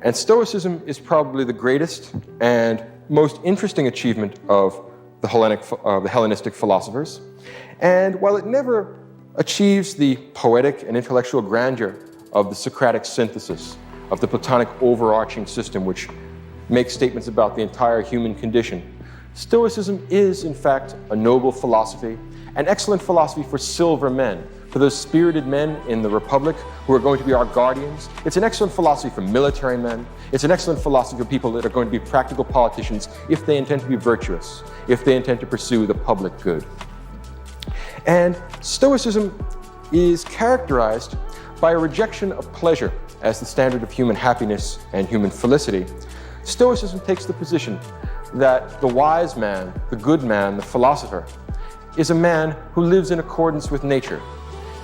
And Stoicism is probably the greatest and most interesting achievement of the Hellenistic philosophers. And while it never achieves the poetic and intellectual grandeur of the Socratic synthesis, of the Platonic overarching system which makes statements about the entire human condition, Stoicism is, in fact, a noble philosophy, an excellent philosophy for silver men, for those spirited men in the Republic who are going to be our guardians. It's an excellent philosophy for military men. It's an excellent philosophy for people that are going to be practical politicians if they intend to be virtuous, if they intend to pursue the public good. And Stoicism is characterized by a rejection of pleasure as the standard of human happiness and human felicity. Stoicism takes the position that the wise man, the good man, the philosopher, is a man who lives in accordance with nature.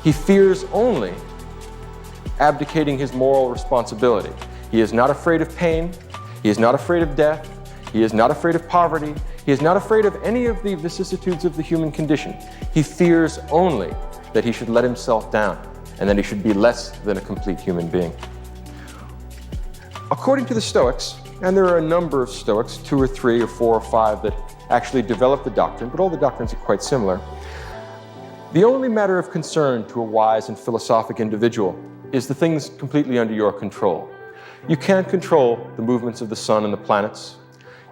He fears only abdicating his moral responsibility. He is not afraid of pain. He is not afraid of death. He is not afraid of poverty. He is not afraid of any of the vicissitudes of the human condition. He fears only that he should let himself down and that he should be less than a complete human being. According to the Stoics, and there are a number of Stoics, 2 or 3 or 4 or 5 that actually developed the doctrine, but all the doctrines are quite similar. The only matter of concern to a wise and philosophic individual is the things completely under your control. You can't control the movements of the sun and the planets.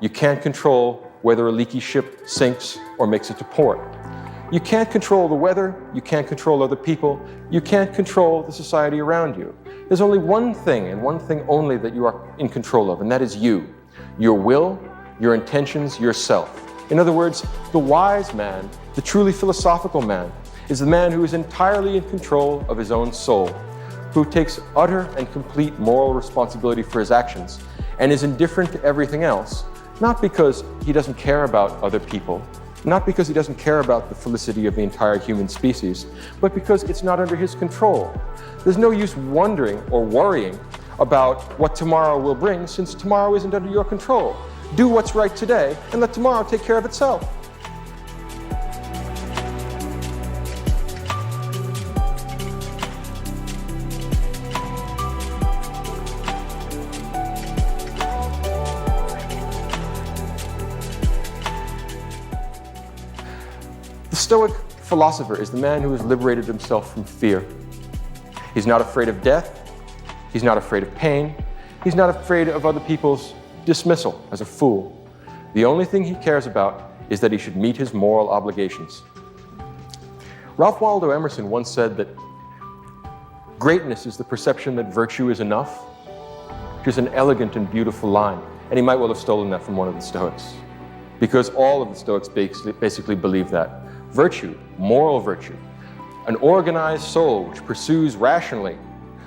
You can't control whether a leaky ship sinks or makes it to port. You can't control the weather. You can't control other people. You can't control the society around you. There's only one thing and one thing only that you are in control of, and that is you, your will, your intentions, yourself. In other words, the wise man, the truly philosophical man, is the man who is entirely in control of his own soul, who takes utter and complete moral responsibility for his actions and is indifferent to everything else, not because he doesn't care about other people, not because he doesn't care about the felicity of the entire human species, but because it's not under his control. There's no use wondering or worrying about what tomorrow will bring, since tomorrow isn't under your control. Do what's right today and let tomorrow take care of itself. The Stoic philosopher is the man who has liberated himself from fear. He's not afraid of death. He's not afraid of pain. He's not afraid of other people's dismissal as a fool. The only thing he cares about is that he should meet his moral obligations. Ralph Waldo Emerson once said that greatness is the perception that virtue is enough, which is an elegant and beautiful line. And he might well have stolen that from one of the Stoics, because all of the Stoics basically believe that. Virtue, moral virtue, an organized soul which pursues rationally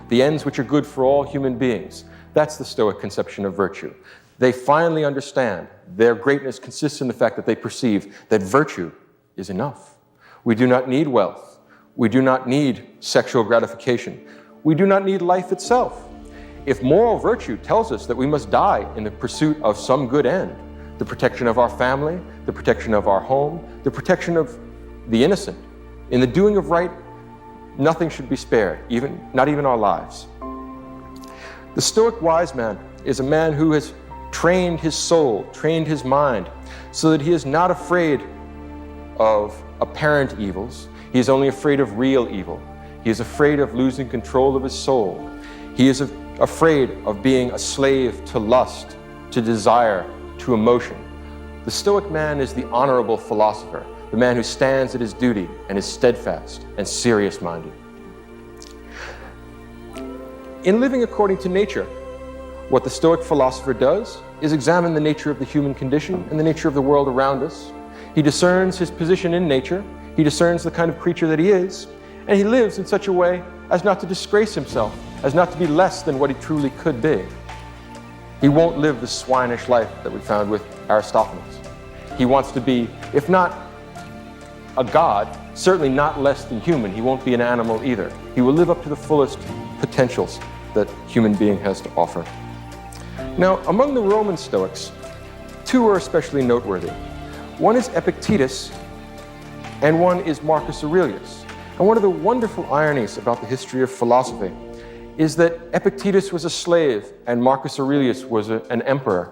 the ends which are good for all human beings. That's the Stoic conception of virtue. They finally understand their greatness consists in the fact that they perceive that virtue is enough. We do not need wealth. We do not need sexual gratification. We do not need life itself. If moral virtue tells us that we must die in the pursuit of some good end, the protection of our family, the protection of our home, the protection of the innocent, in the doing of right, nothing should be spared, not even our lives. The Stoic wise man is a man who has trained his soul, trained his mind, so that he is not afraid of apparent evils. He is only afraid of real evil. He is afraid of losing control of his soul. He is afraid of being a slave to lust, to desire, to emotion. The Stoic man is the honorable philosopher, the man who stands at his duty and is steadfast and serious-minded. In living according to nature, what the Stoic philosopher does is examine the nature of the human condition and the nature of the world around us. He discerns his position in nature, he discerns the kind of creature that he is, and he lives in such a way as not to disgrace himself, as not to be less than what he truly could be. He won't live the swinish life that we found with Aristophanes. He wants to be, if not a god, certainly not less than human. He won't be an animal either. He will live up to the fullest potentials that human being has to offer. Now, among the Roman Stoics, two are especially noteworthy. One is Epictetus, and one is Marcus Aurelius. And one of the wonderful ironies about the history of philosophy is that Epictetus was a slave and Marcus Aurelius was an emperor.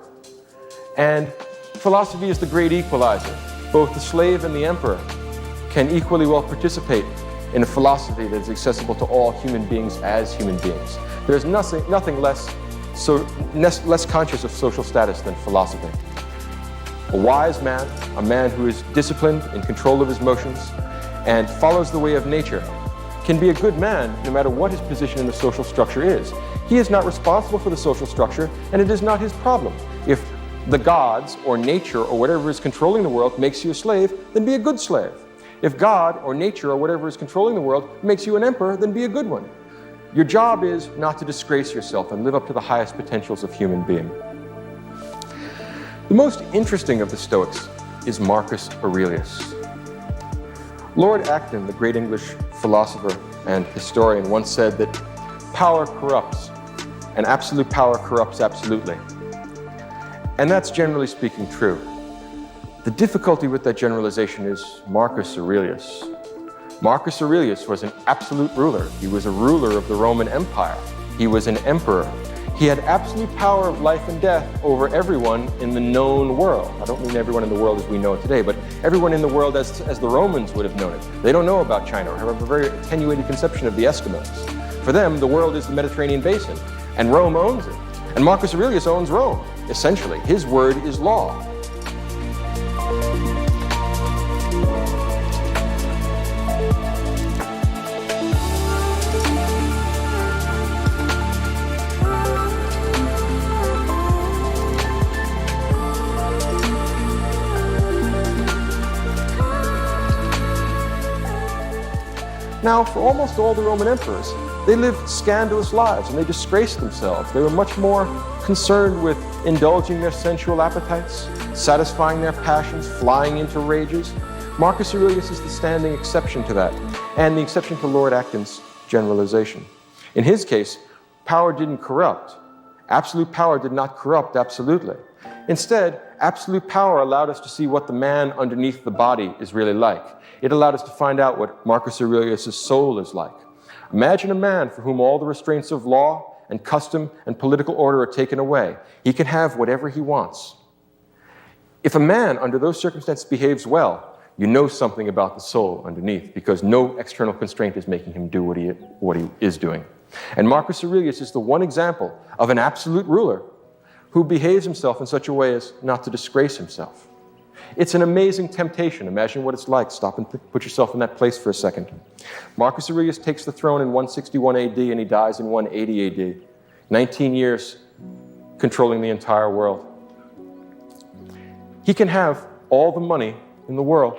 And philosophy is the great equalizer. Both the slave and the emperor can equally well participate in a philosophy that is accessible to all human beings as human beings. There's nothing less conscious of social status than philosophy. A wise man, a man who is disciplined, in control of his motions, and follows the way of nature, can be a good man no matter what his position in the social structure is. He is not responsible for the social structure, and it is not his problem. If the gods or nature or whatever is controlling the world makes you a slave, then be a good slave. If God or nature or whatever is controlling the world makes you an emperor, then be a good one. Your job is not to disgrace yourself and live up to the highest potentials of human being. The most interesting of the Stoics is Marcus Aurelius. Lord Acton, the great English philosopher and historian, once said that power corrupts, and absolute power corrupts absolutely. And that's generally speaking true. The difficulty with that generalization is Marcus Aurelius. Marcus Aurelius was an absolute ruler. He was a ruler of the Roman Empire. He was an emperor. He had absolute power of life and death over everyone in the known world. I don't mean everyone in the world as we know it today, but everyone in the world as the Romans would have known it. They don't know about China or have a very attenuated conception of the Eskimos. For them, the world is the Mediterranean basin, and Rome owns it. And Marcus Aurelius owns Rome, essentially. His word is law. Now, for almost all the Roman emperors, they lived scandalous lives and they disgraced themselves. They were much more concerned with indulging their sensual appetites, satisfying their passions, flying into rages. Marcus Aurelius is the standing exception to that, and the exception to Lord Acton's generalization. In his case, power didn't corrupt. Absolute power did not corrupt absolutely. Instead, absolute power allowed us to see what the man underneath the body is really like. It allowed us to find out what Marcus Aurelius' soul is like. Imagine a man for whom all the restraints of law and custom and political order are taken away. He can have whatever he wants. If a man under those circumstances behaves well, you know something about the soul underneath because no external constraint is making him do what he is doing. And Marcus Aurelius is the one example of an absolute ruler who behaves himself in such a way as not to disgrace himself. It's an amazing temptation. Imagine what it's like. Stop and put yourself in that place for a second. Marcus Aurelius takes the throne in 161 AD and he dies in 180 AD. 19 years controlling the entire world. He can have all the money in the world.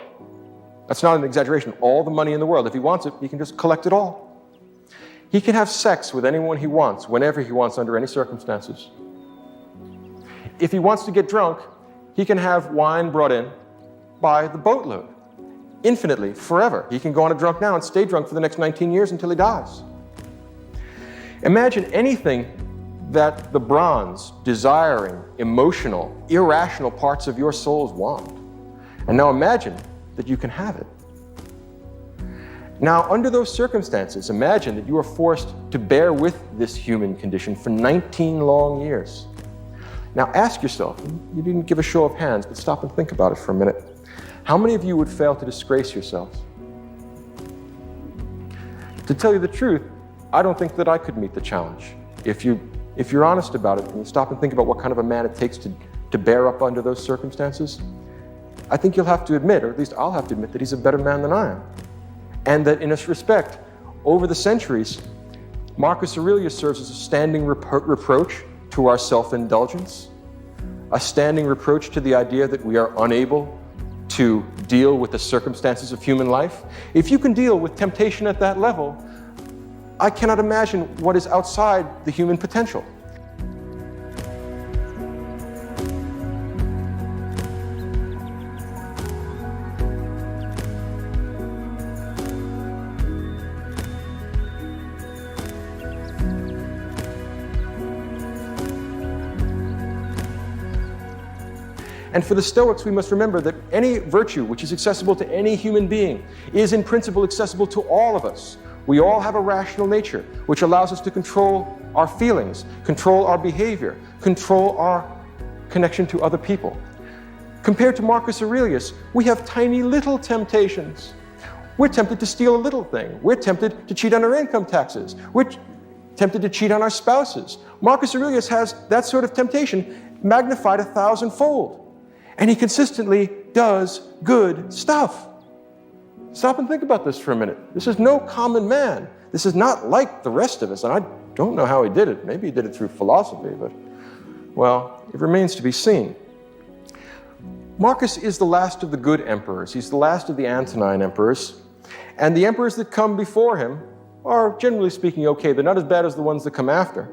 That's not an exaggeration. All the money in the world. If he wants it, he can just collect it all. He can have sex with anyone he wants, whenever he wants, under any circumstances. If he wants to get drunk, he can have wine brought in by the boatload, infinitely, forever. He can go on a drunk now and stay drunk for the next 19 years until he dies. Imagine anything that the bronze, desiring, emotional, irrational parts of your souls want. And now imagine that you can have it. Now, under those circumstances, imagine that you are forced to bear with this human condition for 19 long years. Now ask yourself, you didn't give a show of hands, but stop and think about it for a minute. How many of you would fail to disgrace yourselves? To tell you the truth, I don't think that I could meet the challenge. If you're honest about it and you stop and think about what kind of a man it takes to bear up under those circumstances, I think you'll have to admit, or at least I'll have to admit, that he's a better man than I am. And that in this respect, over the centuries, Marcus Aurelius serves as a standing reproach to our self-indulgence, a standing reproach to the idea that we are unable to deal with the circumstances of human life. If you can deal with temptation at that level, I cannot imagine what is outside the human potential. And for the Stoics, we must remember that any virtue which is accessible to any human being is in principle accessible to all of us. We all have a rational nature, which allows us to control our feelings, control our behavior, control our connection to other people. Compared to Marcus Aurelius, we have tiny little temptations. We're tempted to steal a little thing. We're tempted to cheat on our income taxes. We're tempted to cheat on our spouses. Marcus Aurelius has that sort of temptation magnified 1,000-fold. And he consistently does good stuff. Stop and think about this for a minute. This is no common man. This is not like the rest of us. And I don't know how he did it. Maybe he did it through philosophy, but, well, it remains to be seen. Marcus is the last of the good emperors. He's the last of the Antonine emperors. And the emperors that come before him are, generally speaking, okay. They're not as bad as the ones that come after.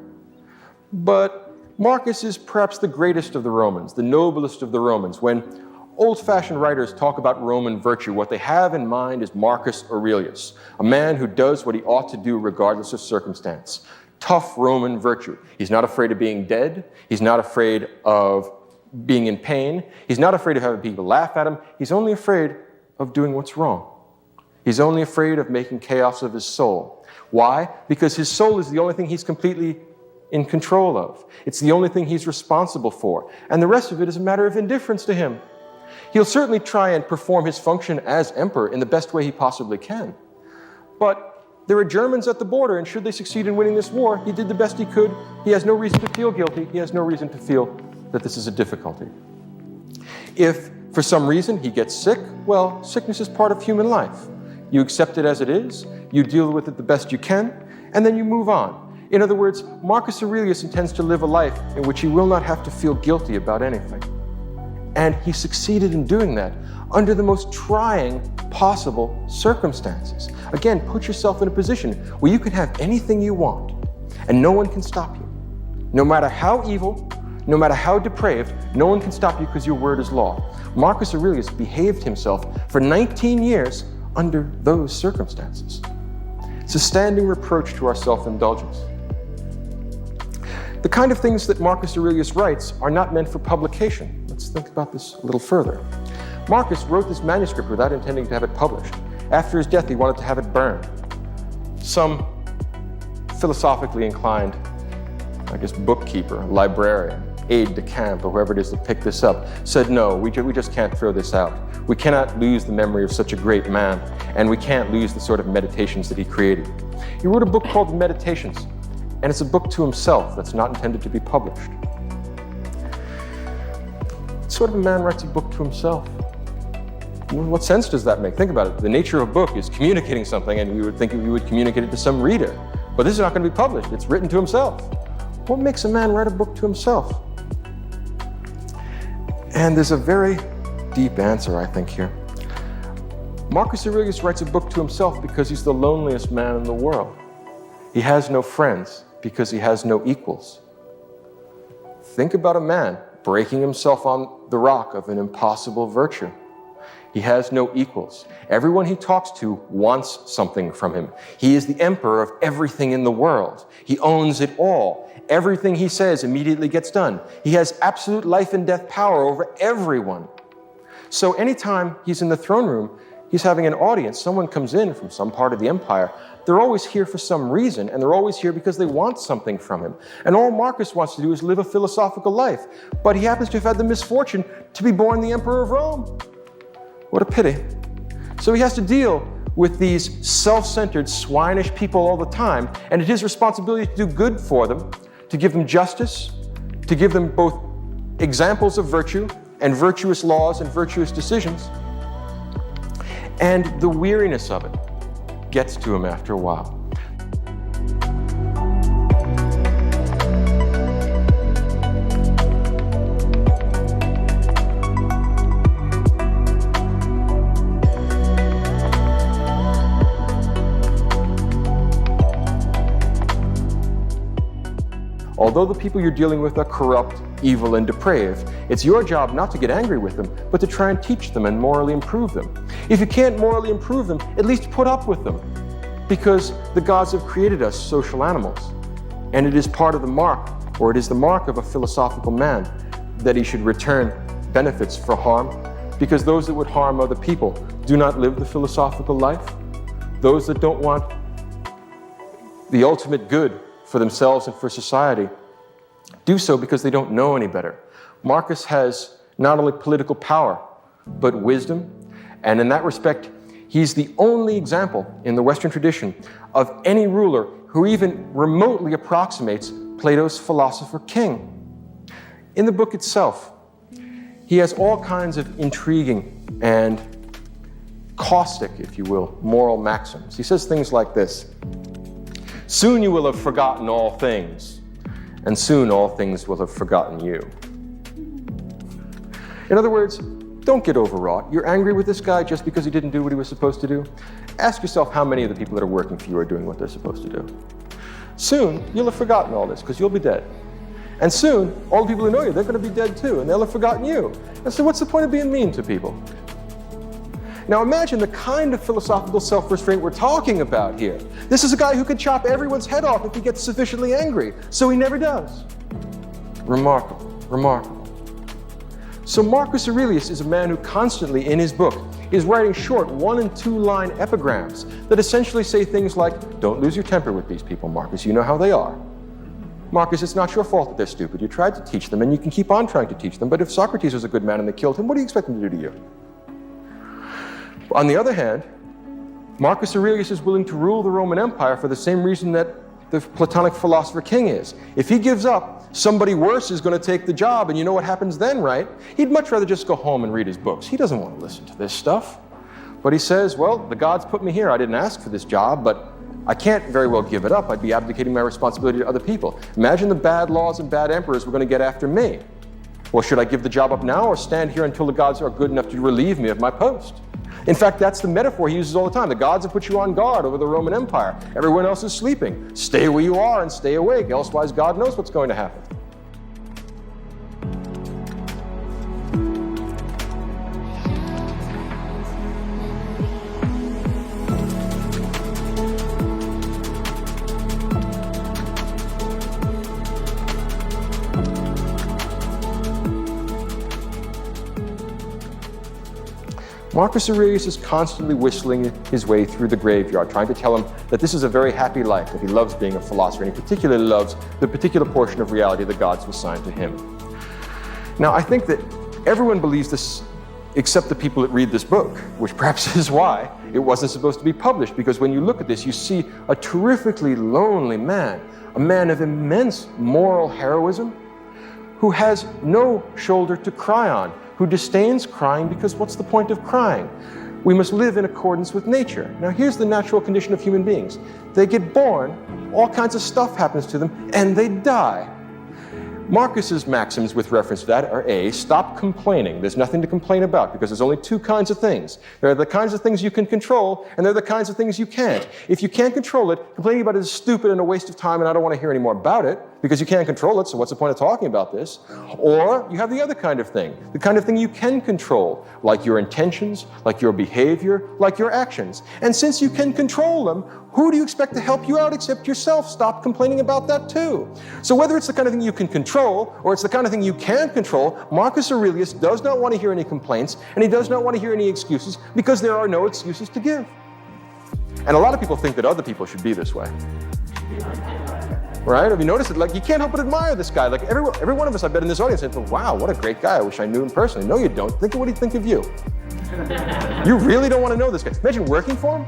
But Marcus is perhaps the greatest of the Romans, the noblest of the Romans. When old-fashioned writers talk about Roman virtue, what they have in mind is Marcus Aurelius, a man who does what he ought to do regardless of circumstance. Tough Roman virtue. He's not afraid of being dead. He's not afraid of being in pain. He's not afraid of having people laugh at him. He's only afraid of doing what's wrong. He's only afraid of making chaos of his soul. Why? Because his soul is the only thing he's completely in control of. It's the only thing he's responsible for. And the rest of it is a matter of indifference to him. He'll certainly try and perform his function as emperor in the best way he possibly can. But there are Germans at the border, and should they succeed in winning this war, he did the best he could. He has no reason to feel guilty. He has no reason to feel that this is a difficulty. If, for some reason, he gets sick, well, sickness is part of human life. You accept it as it is, you deal with it the best you can, and then you move on. In other words, Marcus Aurelius intends to live a life in which he will not have to feel guilty about anything. And he succeeded in doing that under the most trying possible circumstances. Again, put yourself in a position where you can have anything you want, and no one can stop you. No matter how evil, no matter how depraved, no one can stop you because your word is law. Marcus Aurelius behaved himself for 19 years under those circumstances. It's a standing reproach to our self-indulgence. The kind of things that Marcus Aurelius writes are not meant for publication. Let's think about this a little further. Marcus wrote this manuscript without intending to have it published. After his death, he wanted to have it burned. Some philosophically inclined, bookkeeper, librarian, aide-de-camp, or whoever it is that picked this up, said, no, we just can't throw this out. We cannot lose the memory of such a great man, and we can't lose the sort of meditations that he created. He wrote a book called Meditations, and it's a book to himself that's not intended to be published. What sort of a man writes a book to himself? What sense does that make? Think about it. The nature of a book is communicating something, and we would think we would communicate it to some reader. But this is not going to be published. It's written to himself. What makes a man write a book to himself? And there's a very deep answer, I think, here. Marcus Aurelius writes a book to himself because he's the loneliest man in the world. He has no friends because he has no equals. Think about a man breaking himself on the rock of an impossible virtue. He has no equals. Everyone he talks to wants something from him. He is the emperor of everything in the world. He owns it all. Everything he says immediately gets done. He has absolute life and death power over everyone. So anytime he's in the throne room, he's having an audience, someone comes in from some part of the empire, they're always here for some reason, and they're always here because they want something from him. And all Marcus wants to do is live a philosophical life. But he happens to have had the misfortune to be born the emperor of Rome. What a pity. So he has to deal with these self-centered, swinish people all the time, and it's his responsibility to do good for them, to give them justice, to give them both examples of virtue and virtuous laws and virtuous decisions. And the weariness of it gets to him after a while. Although the people you're dealing with are corrupt, evil, and depraved, it's your job not to get angry with them, but to try and teach them and morally improve them. If you can't morally improve them, at least put up with them, because the gods have created us social animals. And it is part of the mark, or it is the mark of a philosophical man, that he should return benefits for harm, because those that would harm other people do not live the philosophical life. Those that don't want the ultimate good for themselves and for society, do so because they don't know any better. Marcus has not only political power, but wisdom, and in that respect, he's the only example in the Western tradition of any ruler who even remotely approximates Plato's philosopher king. In the book itself, he has all kinds of intriguing and caustic, if you will, moral maxims. He says things like this: "Soon you will have forgotten all things, and soon all things will have forgotten you." In other words, don't get overwrought. You're angry with this guy just because he didn't do what he was supposed to do? Ask yourself how many of the people that are working for you are doing what they're supposed to do. Soon, you'll have forgotten all this because you'll be dead. And soon, all the people who know you, they're going to be dead too, and they'll have forgotten you. And so what's the point of being mean to people? Now imagine the kind of philosophical self-restraint we're talking about here. This is a guy who could chop everyone's head off if he gets sufficiently angry, so he never does. Remarkable, remarkable. So Marcus Aurelius is a man who constantly, in his book, is writing short 1- and 2-line epigrams that essentially say things like, "Don't lose your temper with these people, Marcus, you know how they are. Marcus, it's not your fault that they're stupid. You tried to teach them, and you can keep on trying to teach them, but if Socrates was a good man and they killed him, what do you expect them to do to you?" On the other hand, Marcus Aurelius is willing to rule the Roman Empire for the same reason that the Platonic philosopher king is. If he gives up, somebody worse is going to take the job, and you know what happens then, right? He'd much rather just go home and read his books. He doesn't want to listen to this stuff. But he says, well, the gods put me here. I didn't ask for this job, but I can't very well give it up. I'd be abdicating my responsibility to other people. Imagine the bad laws and bad emperors were going to get after me. Well, should I give the job up now or stand here until the gods are good enough to relieve me of my post? In fact, that's the metaphor he uses all the time. The gods have put you on guard over the Roman Empire. Everyone else is sleeping. Stay where you are and stay awake, elsewise God knows what's going to happen. Marcus Aurelius is constantly whistling his way through the graveyard, trying to tell him that this is a very happy life, that he loves being a philosopher, and he particularly loves the particular portion of reality the gods have assigned to him. Now, I think that everyone believes this except the people that read this book, which perhaps is why it wasn't supposed to be published, because when you look at this, you see a terrifically lonely man, a man of immense moral heroism, who has no shoulder to cry on, who disdains crying because what's the point of crying? We must live in accordance with nature. Now here's the natural condition of human beings. They get born, all kinds of stuff happens to them, and they die. Marcus's maxims with reference to that are A, stop complaining. There's nothing to complain about because there's only two kinds of things. There are the kinds of things you can control, and there are the kinds of things you can't. If you can't control it, complaining about it is stupid and a waste of time, and I don't want to hear any more about it because you can't control it, so what's the point of talking about this? Or you have the other kind of thing, the kind of thing you can control, like your intentions, like your behavior, like your actions. And since you can control them, who do you expect to help you out except yourself? Stop complaining about that too. So whether it's the kind of thing you can control or it's the kind of thing you can't control, Marcus Aurelius does not want to hear any complaints, and he does not want to hear any excuses because there are no excuses to give. And a lot of people think that other people should be this way. Right? Have you noticed it? Like, you can't help but admire this guy. Like, every one of us, I bet, in this audience, said, wow, what a great guy. I wish I knew him personally. No, you don't. Think of what he'd think of you. You really don't want to know this guy. Imagine working for him.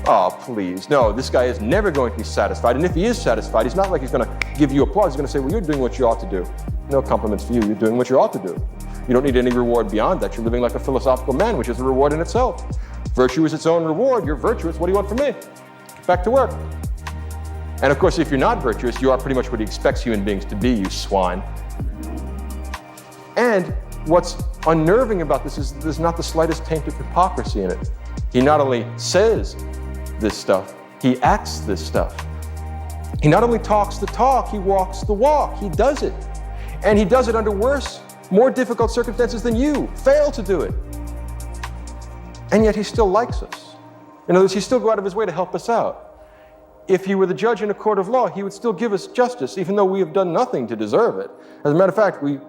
Oh, please. No, this guy is never going to be satisfied. And if he is satisfied, he's not like he's going to give you applause. He's going to say, well, you're doing what you ought to do. No compliments for you. You're doing what you ought to do. You don't need any reward beyond that. You're living like a philosophical man, which is a reward in itself. Virtue is its own reward. You're virtuous. What do you want from me? Back to work. And of course, if you're not virtuous, you are pretty much what he expects human beings to be, you swine. And what's unnerving about this is there's not the slightest taint of hypocrisy in it. He not only says this stuff, he acts this stuff. He not only talks the talk, he walks the walk. He does it. And he does it under worse, more difficult circumstances than you fail to do it. And yet he still likes us. In other words, he still go out of his way to help us out. If he were the judge in a court of law, he would still give us justice, even though we have done nothing to deserve it. As a matter of fact, we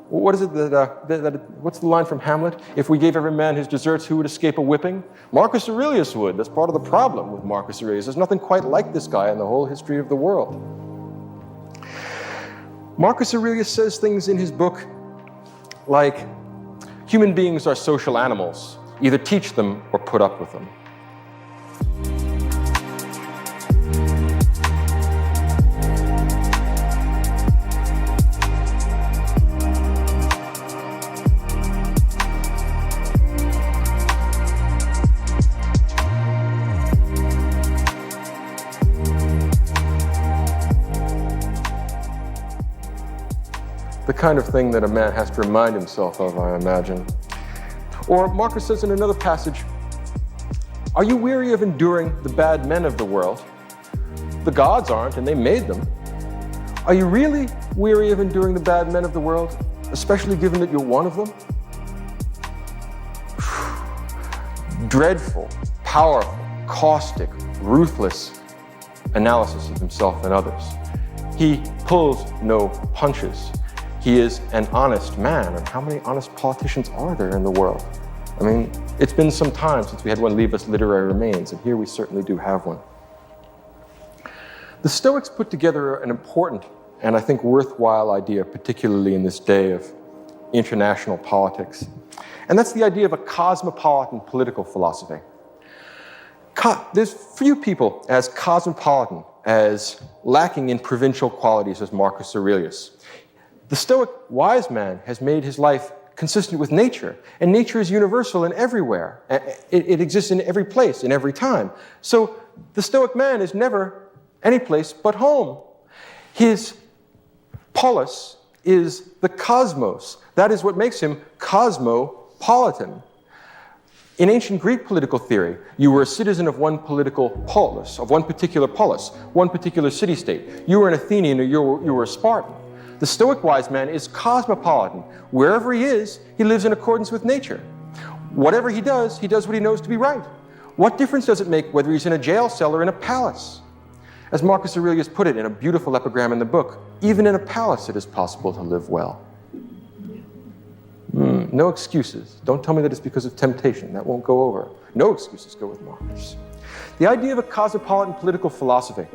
What is it what's the line from Hamlet? If we gave every man his deserts, who would escape a whipping? Marcus Aurelius would. That's part of the problem with Marcus Aurelius. There's nothing quite like this guy in the whole history of the world. Marcus Aurelius says things in his book like, human beings are social animals. Either teach them or put up with them. The kind of thing that a man has to remind himself of, I imagine. Or Marcus says in another passage, are you weary of enduring the bad men of the world? The gods aren't, and they made them. Are you really weary of enduring the bad men of the world, especially given that you're one of them? Dreadful, powerful, caustic, ruthless analysis of himself and others. He pulls no punches. He is an honest man, and how many honest politicians are there in the world? I mean, it's been some time since we had one leave us literary remains, and here we certainly do have one. The Stoics put together an important and I think worthwhile idea, particularly in this day of international politics, and that's the idea of a cosmopolitan political philosophy. There's few people as cosmopolitan, as lacking in provincial qualities as Marcus Aurelius. The Stoic wise man has made his life consistent with nature, and nature is universal and everywhere. It exists in every place, in every time. So the Stoic man is never any place but home. His polis is the cosmos. That is what makes him cosmopolitan. In ancient Greek political theory, you were a citizen of one political polis, of one particular polis, one particular city-state. You were an Athenian or you were a Spartan. The Stoic wise man is cosmopolitan. Wherever he is, he lives in accordance with nature. Whatever he does what he knows to be right. What difference does it make whether he's in a jail cell or in a palace? As Marcus Aurelius put it in a beautiful epigram in the book, even in a palace it is possible to live well. No excuses. Don't tell me that it's because of temptation. That won't go over. No excuses go with Marcus. The idea of a cosmopolitan political philosophy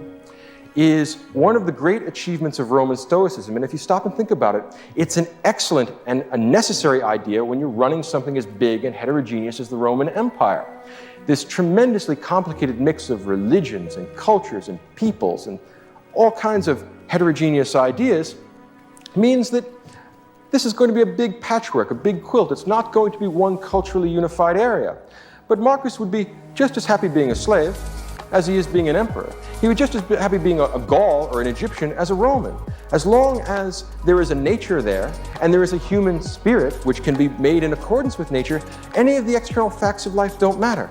is one of the great achievements of Roman Stoicism. And if you stop and think about it, it's an excellent and a necessary idea when you're running something as big and heterogeneous as the Roman Empire. This tremendously complicated mix of religions and cultures and peoples and all kinds of heterogeneous ideas means that this is going to be a big patchwork, a big quilt. It's not going to be one culturally unified area. But Marcus would be just as happy being a slave as he is being an emperor. He would just as happy being a Gaul or an Egyptian as a Roman. As long as there is a nature there and there is a human spirit which can be made in accordance with nature, any of the external facts of life don't matter.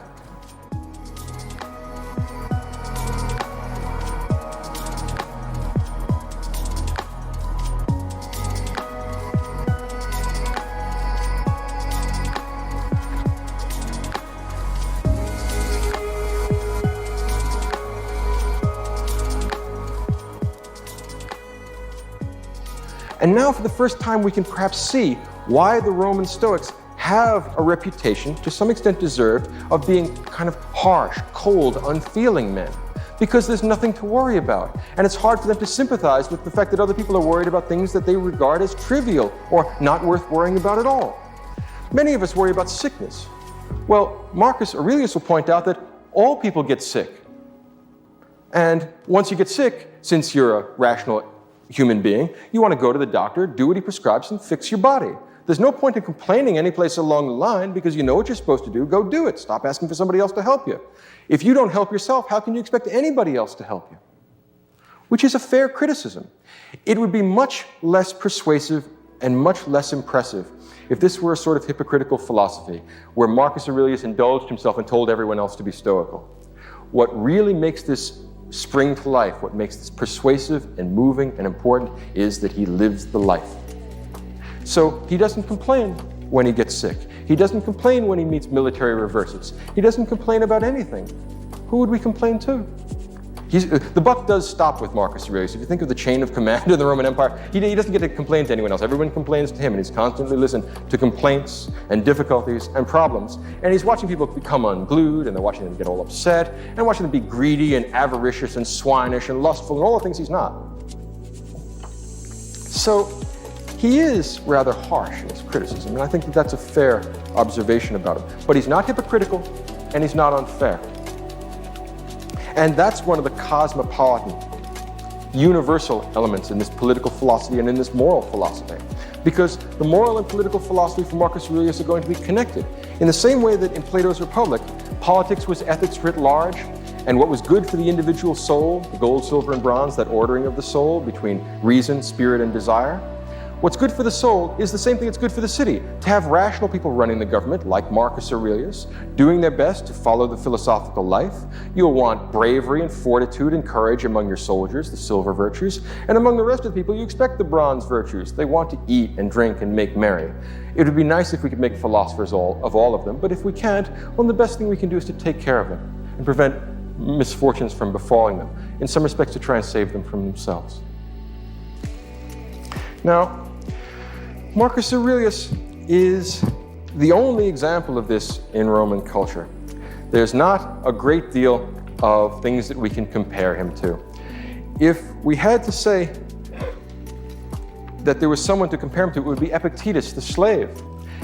And now for the first time we can perhaps see why the Roman Stoics have a reputation, to some extent deserved, of being kind of harsh, cold, unfeeling men. Because there's nothing to worry about. And it's hard for them to sympathize with the fact that other people are worried about things that they regard as trivial or not worth worrying about at all. Many of us worry about sickness. Well, Marcus Aurelius will point out that all people get sick. And once you get sick, since you're a rational human being, you want to go to the doctor, do what he prescribes, and fix your body. There's no point in complaining any place along the line because you know what you're supposed to do. Go do it. Stop asking for somebody else to help you. If you don't help yourself, how can you expect anybody else to help you? Which is a fair criticism. It would be much less persuasive and much less impressive if this were a sort of hypocritical philosophy where Marcus Aurelius indulged himself and told everyone else to be stoical. What really makes this spring to life, what makes this persuasive and moving and important, is that he lives the life. So he doesn't complain when he gets sick. He doesn't complain when he meets military reverses. He doesn't complain about anything. Who would we complain to? The buck does stop with Marcus Aurelius. If you think of the chain of command in the Roman Empire, he doesn't get to complain to anyone else. Everyone complains to him, and he's constantly listening to complaints and difficulties and problems. And he's watching people become unglued, and they're watching them get all upset, and watching them be greedy and avaricious and swinish and lustful and all the things he's not. So he is rather harsh in his criticism, and I think that that's a fair observation about him. But he's not hypocritical, and he's not unfair. And that's one of the cosmopolitan, universal elements in this political philosophy and in this moral philosophy. Because the moral and political philosophy for Marcus Aurelius are going to be connected. In the same way that in Plato's Republic, politics was ethics writ large, and what was good for the individual soul, the gold, silver, and bronze, that ordering of the soul between reason, spirit, and desire, what's good for the soul is the same thing that's good for the city. To have rational people running the government, like Marcus Aurelius, doing their best to follow the philosophical life. You'll want bravery and fortitude and courage among your soldiers, the silver virtues. And among the rest of the people, you expect the bronze virtues. They want to eat and drink and make merry. It would be nice if we could make philosophers of all of them, but if we can't, well, the best thing we can do is to take care of them and prevent misfortunes from befalling them. In some respects, to try and save them from themselves. Now, Marcus Aurelius is the only example of this in Roman culture. There's not a great deal of things that we can compare him to. If we had to say that there was someone to compare him to, it would be Epictetus, the slave.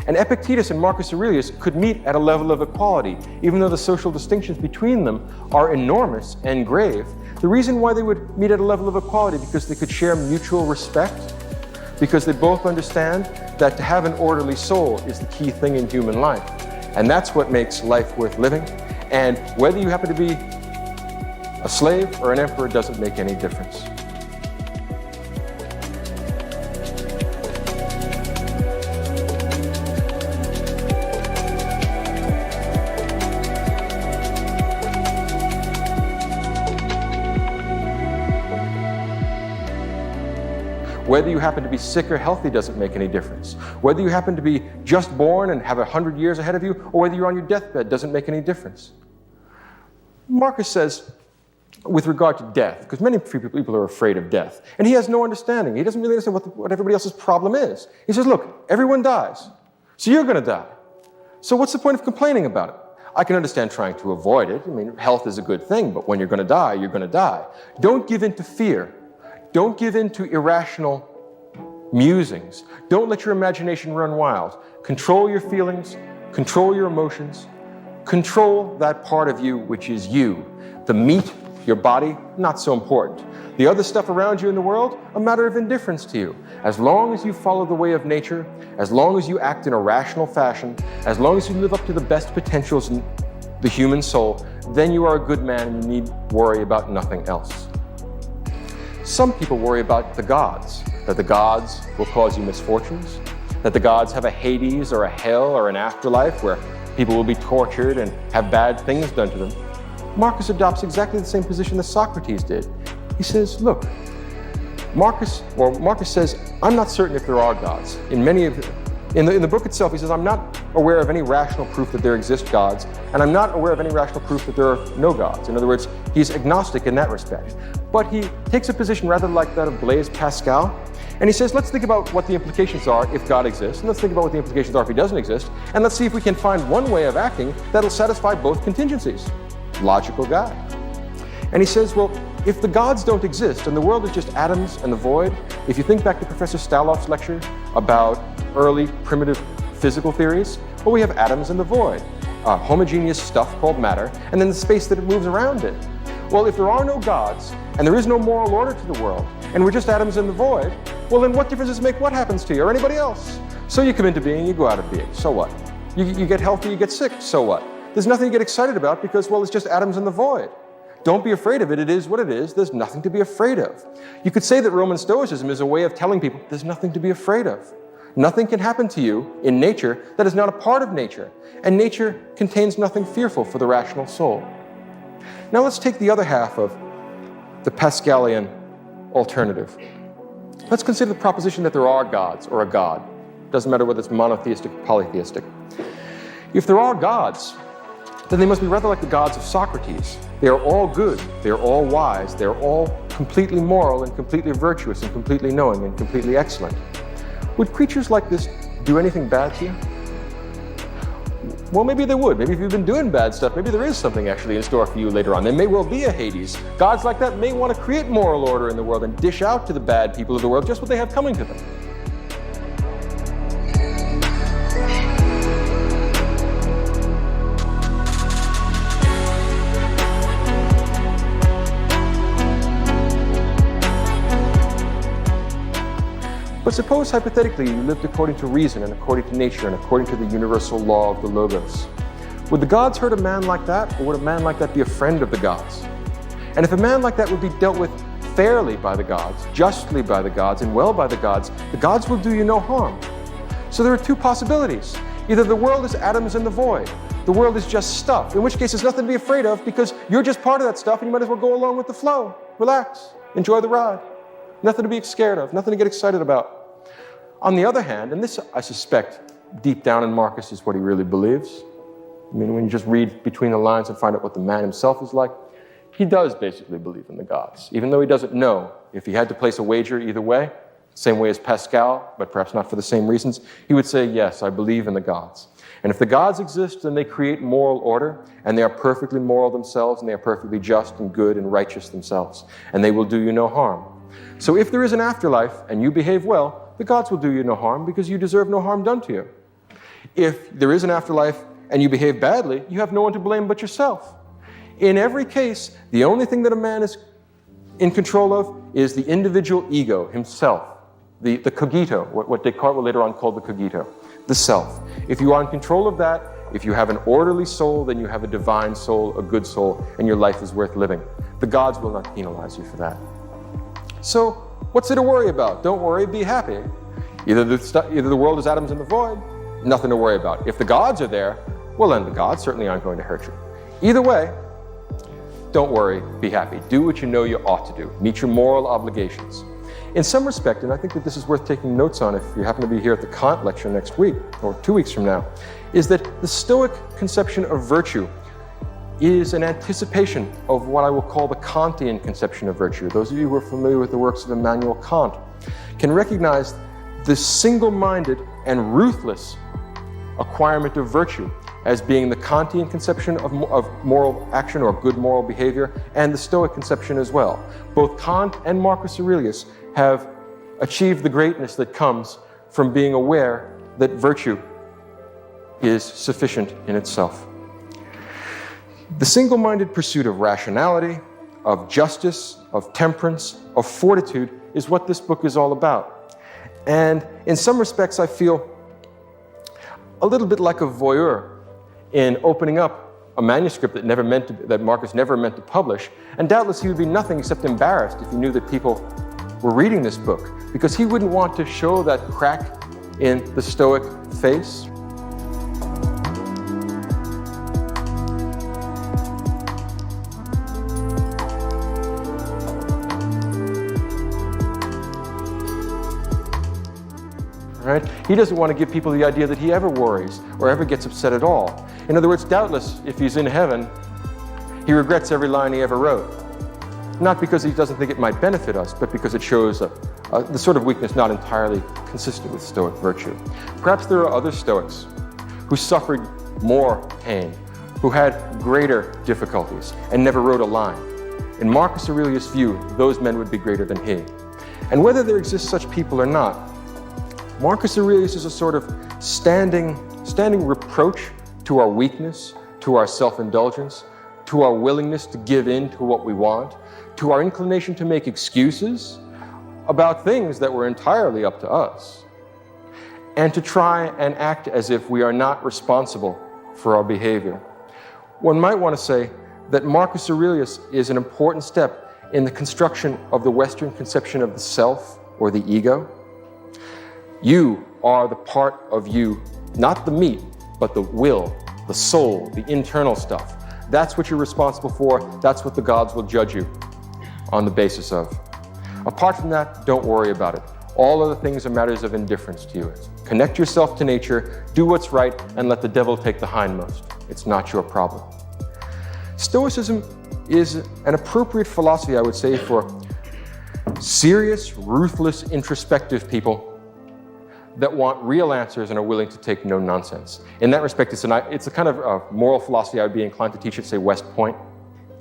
And Epictetus and Marcus Aurelius could meet at a level of equality, even though the social distinctions between them are enormous and grave. The reason why they would meet at a level of equality because they could share mutual respect, because they both understand that to have an orderly soul is the key thing in human life. And that's what makes life worth living. And whether you happen to be a slave or an emperor doesn't make any difference. Whether you happen to be sick or healthy doesn't make any difference. Whether you happen to be just born and have 100 years ahead of you, or whether you're on your deathbed doesn't make any difference. Marcus says, with regard to death, because many people are afraid of death, and he has no understanding. He doesn't really understand what everybody else's problem is. He says, look, everyone dies, so you're going to die. So what's the point of complaining about it? I can understand trying to avoid it. I mean, health is a good thing, but when you're going to die, you're going to die. Don't give in to fear. Don't give in to irrational musings. Don't let your imagination run wild. Control your feelings, control your emotions, control that part of you which is you. The meat, your body, not so important. The other stuff around you in the world, a matter of indifference to you. As long as you follow the way of nature, as long as you act in a rational fashion, as long as you live up to the best potentials in the human soul, then you are a good man and you need worry about nothing else. Some people worry about the gods, that the gods will cause you misfortunes, that the gods have a Hades or a hell or an afterlife where people will be tortured and have bad things done to them. Marcus adopts exactly the same position that Socrates did. He says, look, Marcus says, I'm not certain if there are gods. In the book itself, he says, I'm not aware of any rational proof that there exist gods, and I'm not aware of any rational proof that there are no gods. In other words, he's agnostic in that respect. But he takes a position rather like that of Blaise Pascal, and he says, let's think about what the implications are if God exists, and let's think about what the implications are if he doesn't exist, and let's see if we can find one way of acting that'll satisfy both contingencies. Logical guy. And he says, well, if the gods don't exist and the world is just atoms and the void, if you think back to Professor Staloff's lecture about early primitive physical theories, well, we have atoms and the void, homogeneous stuff called matter, and then the space that it moves around in. Well, if there are no gods and there is no moral order to the world, and we're just atoms in the void, well, then what difference does it make what happens to you or anybody else? So you come into being, you go out of being, so what? You get healthy, you get sick, so what? There's nothing to get excited about because, well, it's just atoms in the void. Don't be afraid of it. It is what it is. There's nothing to be afraid of. You could say that Roman Stoicism is a way of telling people there's nothing to be afraid of. Nothing can happen to you in nature that is not a part of nature, and nature contains nothing fearful for the rational soul. Now let's take the other half of the Pascalian alternative. Let's consider the proposition that there are gods or a god. Doesn't matter whether it's monotheistic or polytheistic. If there are gods, then they must be rather like the gods of Socrates. They are all good, they are all wise, they are all completely moral and completely virtuous and completely knowing and completely excellent. Would creatures like this do anything bad to you? Well, maybe they would. Maybe if you've been doing bad stuff, maybe there is something actually in store for you later on. There may well be a Hades. Gods like that may want to create moral order in the world and dish out to the bad people of the world just what they have coming to them. But suppose, hypothetically, you lived according to reason and according to nature and according to the universal law of the Logos. Would the gods hurt a man like that, or would a man like that be a friend of the gods? And if a man like that would be dealt with fairly by the gods, justly by the gods, and well by the gods will do you no harm. So there are two possibilities. Either the world is atoms in the void, the world is just stuff, in which case there's nothing to be afraid of because you're just part of that stuff and you might as well go along with the flow. Relax, enjoy the ride. Nothing to be scared of, nothing to get excited about. On the other hand, and this I suspect deep down in Marcus is what he really believes. I mean, when you just read between the lines and find out what the man himself is like, he does basically believe in the gods, even though he doesn't know. If he had to place a wager either way, same way as Pascal, but perhaps not for the same reasons, he would say, yes, I believe in the gods. And if the gods exist, then they create moral order, and they are perfectly moral themselves, and they are perfectly just and good and righteous themselves, and they will do you no harm. So if there is an afterlife and you behave well, the gods will do you no harm because you deserve no harm done to you. If there is an afterlife and you behave badly, you have no one to blame but yourself. In every case, the only thing that a man is in control of is the individual ego, himself, the cogito, what Descartes will later on call the cogito, the self. If you are in control of that, if you have an orderly soul, then you have a divine soul, a good soul, and your life is worth living. The gods will not penalize you for that. So, what's there to worry about? Don't worry, be happy. Either the world is atoms in the void, nothing to worry about. If the gods are there, well then the gods certainly aren't going to hurt you. Either way, don't worry, be happy. Do what you know you ought to do. Meet your moral obligations. In some respect, and I think that this is worth taking notes on if you happen to be here at the Kant lecture next week, or 2 weeks from now, is that the Stoic conception of virtue is an anticipation of what I will call the Kantian conception of virtue. Those of you who are familiar with the works of Immanuel Kant can recognize the single-minded and ruthless acquirement of virtue as being the Kantian conception of moral action or good moral behavior, and the Stoic conception as well. Both Kant and Marcus Aurelius have achieved the greatness that comes from being aware that virtue is sufficient in itself. The single-minded pursuit of rationality, of justice, of temperance, of fortitude is what this book is all about. And in some respects, I feel a little bit like a voyeur in opening up a manuscript that Marcus never meant to publish, and doubtless he would be nothing except embarrassed if he knew that people were reading this book, because he wouldn't want to show that crack in the Stoic face. Right? He doesn't want to give people the idea that he ever worries or ever gets upset at all. In other words, doubtless, if he's in heaven, he regrets every line he ever wrote. Not because he doesn't think it might benefit us, but because it shows the sort of weakness not entirely consistent with Stoic virtue. Perhaps there are other Stoics who suffered more pain, who had greater difficulties, and never wrote a line. In Marcus Aurelius' view, those men would be greater than he. And whether there exist such people or not, Marcus Aurelius is a sort of standing reproach to our weakness, to our self-indulgence, to our willingness to give in to what we want, to our inclination to make excuses about things that were entirely up to us, and to try and act as if we are not responsible for our behavior. One might want to say that Marcus Aurelius is an important step in the construction of the Western conception of the self or the ego. You are the part of you, not the meat, but the will, the soul, the internal stuff. That's what you're responsible for. That's what the gods will judge you on the basis of. Apart from that, don't worry about it. All other things are matters of indifference to you. Connect yourself to nature, do what's right, and let the devil take the hindmost. It's not your problem. Stoicism is an appropriate philosophy, I would say, for serious, ruthless, introspective people that want real answers and are willing to take no nonsense. In that respect, it's a kind of moral philosophy I would be inclined to teach at, say, West Point.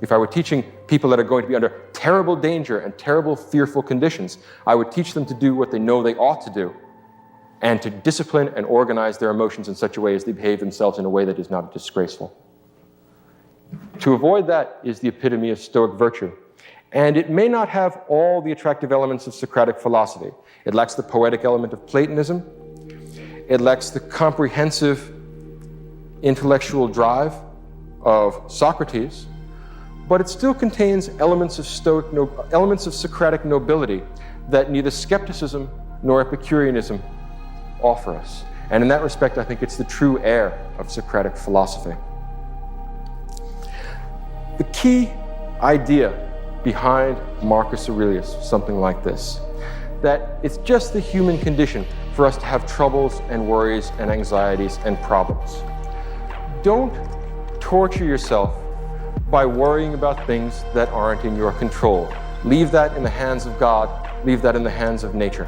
If I were teaching people that are going to be under terrible danger and terrible fearful conditions, I would teach them to do what they know they ought to do and to discipline and organize their emotions in such a way as they behave themselves in a way that is not disgraceful. To avoid that is the epitome of Stoic virtue. And it may not have all the attractive elements of Socratic philosophy. It lacks the poetic element of Platonism. It lacks the comprehensive intellectual drive of Socrates. But it still contains elements of Socratic nobility that neither skepticism nor Epicureanism offer us. And in that respect, I think it's the true heir of Socratic philosophy. The key idea behind Marcus Aurelius, something like this, that it's just the human condition for us to have troubles and worries and anxieties and problems. Don't torture yourself by worrying about things that aren't in your control. Leave that in the hands of God, leave that in the hands of nature.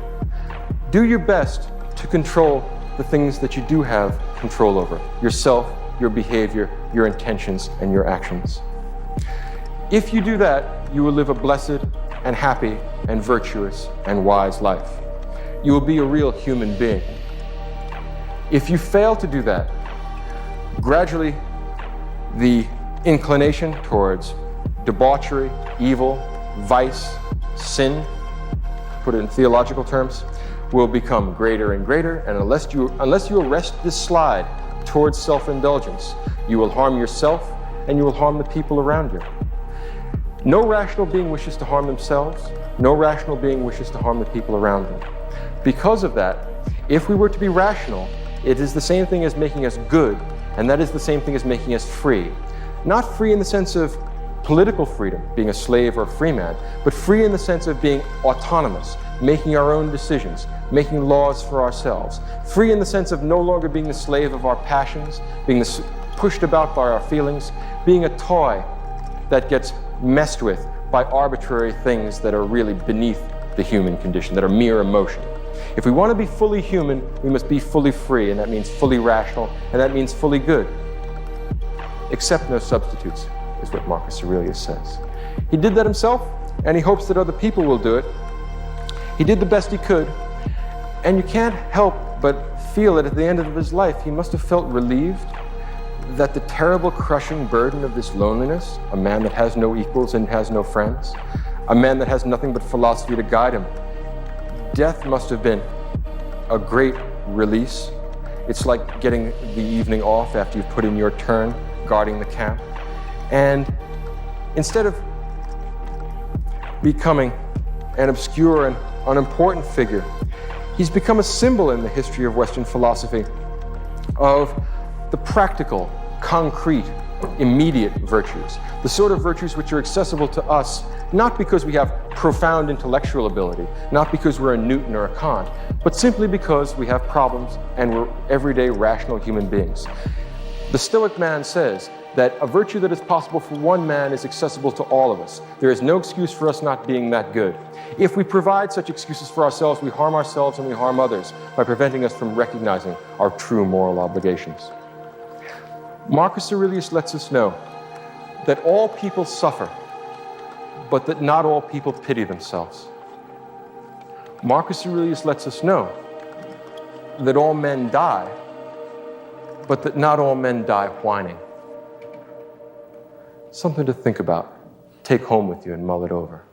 Do your best to control the things that you do have control over, yourself, your behavior, your intentions, and your actions. If you do that, you will live a blessed and happy and virtuous and wise life. You will be a real human being. If you fail to do that, gradually the inclination towards debauchery, evil, vice, sin, to put it in theological terms, will become greater and greater, and unless you arrest this slide towards self-indulgence, you will harm yourself and you will harm the people around you. No rational being wishes to harm themselves. No rational being wishes to harm the people around them. Because of that, if we were to be rational, it is the same thing as making us good, and that is the same thing as making us free. Not free in the sense of political freedom, being a slave or a free man, but free in the sense of being autonomous, making our own decisions, making laws for ourselves. Free in the sense of no longer being the slave of our passions, being pushed about by our feelings, being a toy that gets messed with by arbitrary things that are really beneath the human condition, that are mere emotion. If we want to be fully human, we must be fully free, and that means fully rational, and that means fully good. Accept no substitutes, is what Marcus Aurelius says. He did that himself, and he hopes that other people will do it. He did the best he could, and you can't help but feel that at the end of his life, he must have felt relieved that the terrible crushing burden of this loneliness, a man that has no equals and has no friends, a man that has nothing but philosophy to guide him, death must have been a great release. It's like getting the evening off after you've put in your turn guarding the camp. And instead of becoming an obscure and unimportant figure, he's become a symbol in the history of Western philosophy of the practical, concrete, immediate virtues, the sort of virtues which are accessible to us, not because we have profound intellectual ability, not because we're a Newton or a Kant, but simply because we have problems and we're everyday rational human beings. The Stoic man says that a virtue that is possible for one man is accessible to all of us. There is no excuse for us not being that good. If we provide such excuses for ourselves, we harm ourselves and we harm others by preventing us from recognizing our true moral obligations. Marcus Aurelius lets us know that all people suffer, but that not all people pity themselves. Marcus Aurelius lets us know that all men die, but that not all men die whining. Something to think about. Take home with you and mull it over.